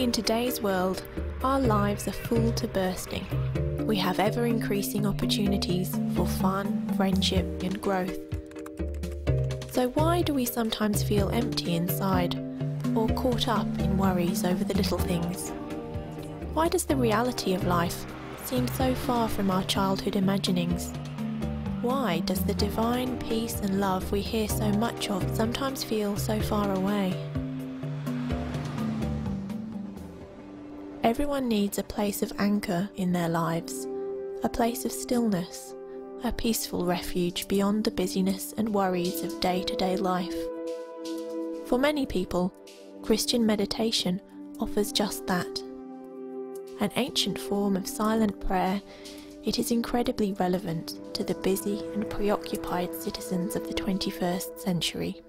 In today's world, our lives are full to bursting. We have ever-increasing opportunities for fun, friendship and growth. So why do we sometimes feel empty inside, or caught up in worries over the little things? Why does the reality of life seem so far from our childhood imaginings? Why does the divine peace and love we hear so much of sometimes feel so far away? Everyone needs a place of anchor in their lives, a place of stillness, a peaceful refuge beyond the busyness and worries of day-to-day life. For many people, Christian meditation offers just that. An ancient form of silent prayer, it is incredibly relevant to the busy and preoccupied citizens of the 21st century.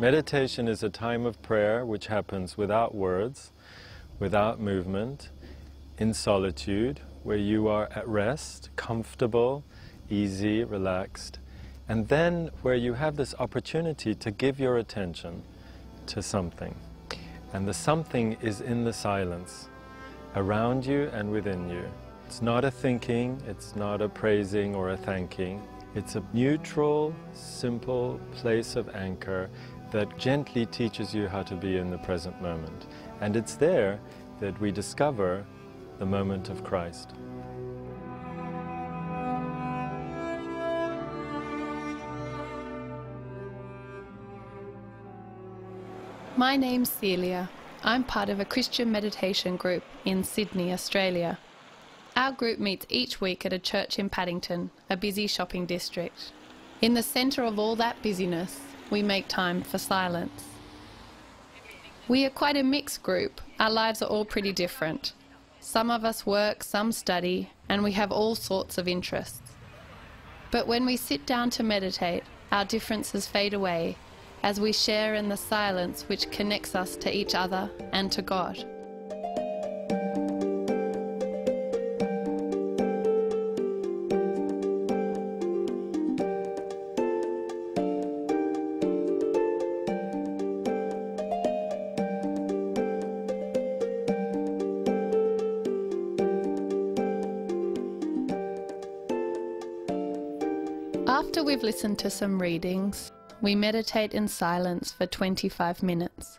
Meditation is a time of prayer which happens without words, without movement, in solitude, where you are at rest, comfortable, easy, relaxed, and then where you have this opportunity to give your attention to something. And the something is in the silence, around you and within you. It's not a thinking, it's not a praising or a thanking. It's a neutral, simple place of anchor that gently teaches you how to be in the present moment. And it's there that we discover the moment of Christ. My name's Celia. I'm part of a Christian meditation group in Sydney, Australia. Our group meets each week at a church in Paddington, a busy shopping district. In the centre of all that busyness, we make time for silence. We are quite a mixed group. Our lives are all pretty different. Some of us work, some study, and we have all sorts of interests. But when we sit down to meditate, our differences fade away as we share in the silence which connects us to each other and to God. After we've listened to some readings, we meditate in silence for 25 minutes.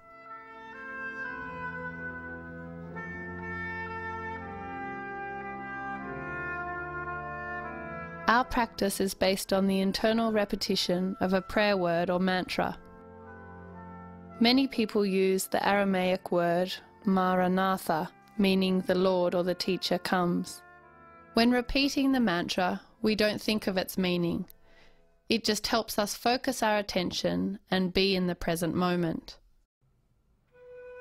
Our practice is based on the internal repetition of a prayer word or mantra. Many people use the Aramaic word Maranatha, meaning the Lord or the teacher comes. When repeating the mantra, we don't think of its meaning. It just helps us focus our attention and be in the present moment.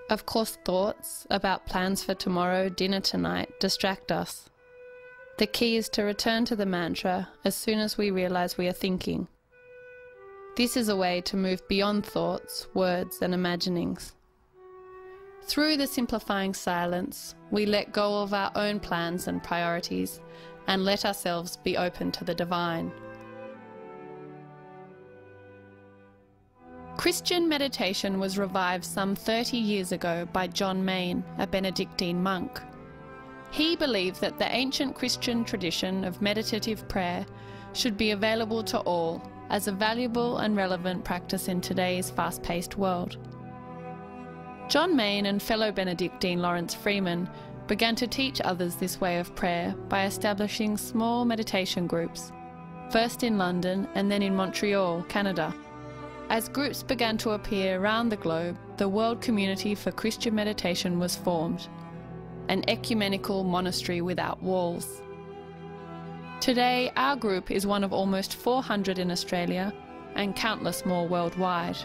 Of course, thoughts about plans for tomorrow, dinner tonight, distract us. The key is to return to the mantra as soon as we realize we are thinking. This is a way to move beyond thoughts, words, and imaginings. Through the simplifying silence, we let go of our own plans and priorities and let ourselves be open to the divine. Christian meditation was revived some 30 years ago by John Main, a Benedictine monk. He believed that the ancient Christian tradition of meditative prayer should be available to all as a valuable and relevant practice in today's fast-paced world. John Main and fellow Benedictine Lawrence Freeman began to teach others this way of prayer by establishing small meditation groups, first in London and then in Montreal, Canada. As groups began to appear around the globe, the World Community for Christian Meditation was formed, an ecumenical monastery without walls. Today, our group is one of almost 400 in Australia and countless more worldwide.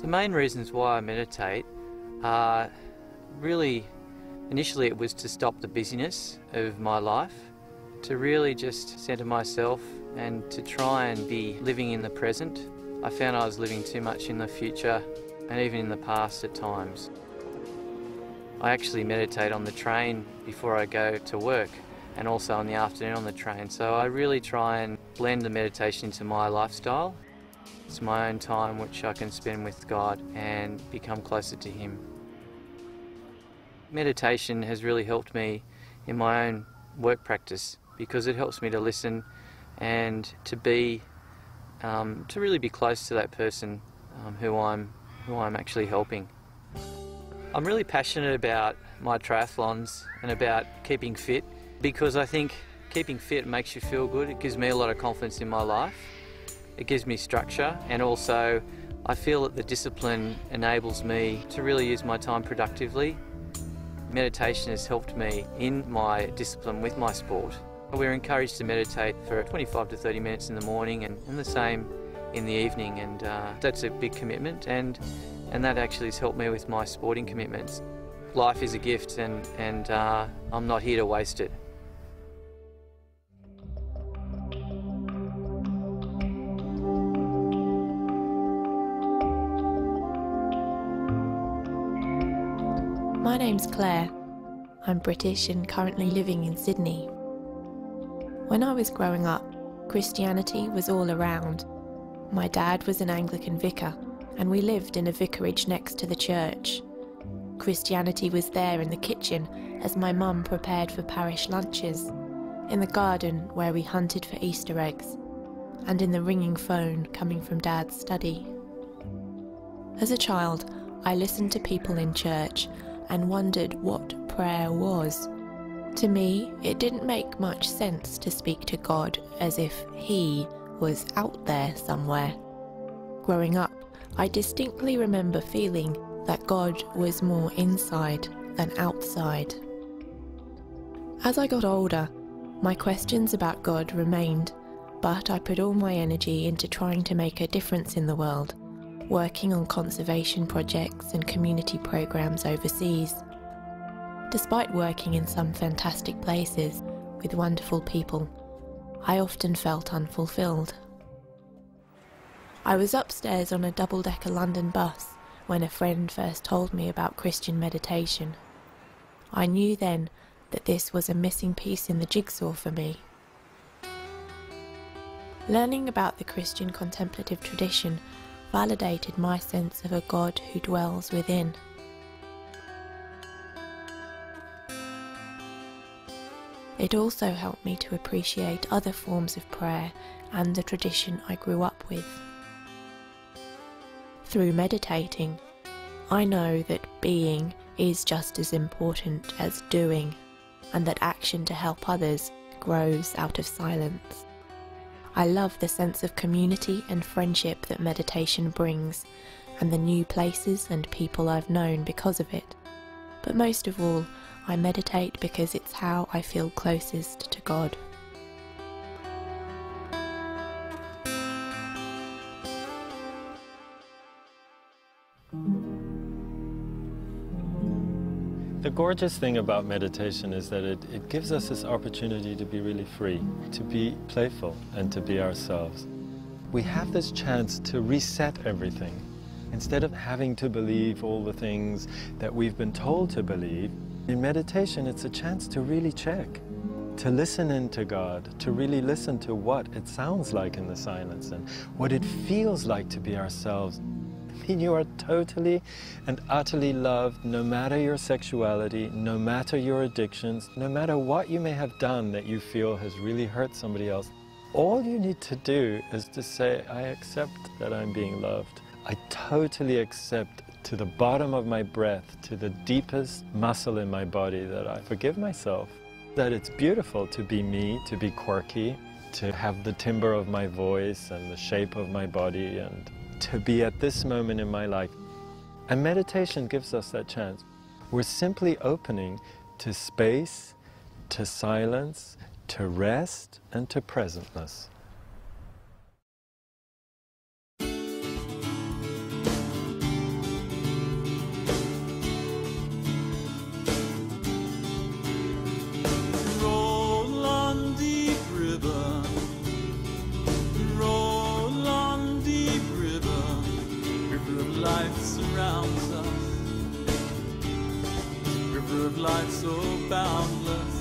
The main reasons why I meditate are really, initially it was to stop the busyness of my life, to really just centre myself and to try and be living in the present I found I was living too much in the future and even in the past at times. I actually meditate on the train before I go to work and also in the afternoon on the train. So I really try and blend the meditation into my lifestyle. It's my own time which I can spend with God and become closer to Him. Meditation has really helped me in my own work practice because it helps me to listen and to really be close to that person who I'm actually helping. I'm really passionate about my triathlons and about keeping fit because I think keeping fit makes you feel good. It gives me a lot of confidence in my life. It gives me structure, and also I feel that the discipline enables me to really use my time productively. Meditation has helped me in my discipline with my sport. We're encouraged to meditate for 25 to 30 minutes in the morning and the same in the evening, and that's a big commitment, and that actually has helped me with my sporting commitments. Life is a gift, and I'm not here to waste it. My name's Claire. I'm British and currently living in Sydney. When I was growing up, Christianity was all around. My dad was an Anglican vicar, and we lived in a vicarage next to the church. Christianity was there in the kitchen as my mum prepared for parish lunches, in the garden where we hunted for Easter eggs, and in the ringing phone coming from Dad's study. As a child, I listened to people in church and wondered what prayer was. To me, it didn't make much sense to speak to God as if He was out there somewhere. Growing up, I distinctly remember feeling that God was more inside than outside. As I got older, my questions about God remained, but I put all my energy into trying to make a difference in the world, working on conservation projects and community programs overseas. Despite working in some fantastic places with wonderful people, I often felt unfulfilled. I was upstairs on a double-decker London bus when a friend first told me about Christian meditation. I knew then that this was a missing piece in the jigsaw for me. Learning about the Christian contemplative tradition validated my sense of a God who dwells within. It also helped me to appreciate other forms of prayer and the tradition I grew up with. Through meditating, I know that being is just as important as doing, and that action to help others grows out of silence. I love the sense of community and friendship that meditation brings, and the new places and people I've known because of it. But most of all, I meditate because it's how I feel closest to God. The gorgeous thing about meditation is that it gives us this opportunity to be really free, to be playful and to be ourselves. We have this chance to reset everything. Instead of having to believe all the things that we've been told to believe, in meditation it's a chance to really check, to listen into God, to really listen to what it sounds like in the silence and what it feels like to be ourselves. I mean, you are totally and utterly loved, no matter your sexuality, no matter your addictions, no matter what you may have done that you feel has really hurt somebody else. All you need to do is to say, I accept that I'm being loved. I totally accept to the bottom of my breath, to the deepest muscle in my body, that I forgive myself. That it's beautiful to be me, to be quirky, to have the timbre of my voice and the shape of my body, and to be at this moment in my life. And meditation gives us that chance. We're simply opening to space, to silence, to rest, and to presentness. Roll on deep river, life surrounds us, river of life so boundless.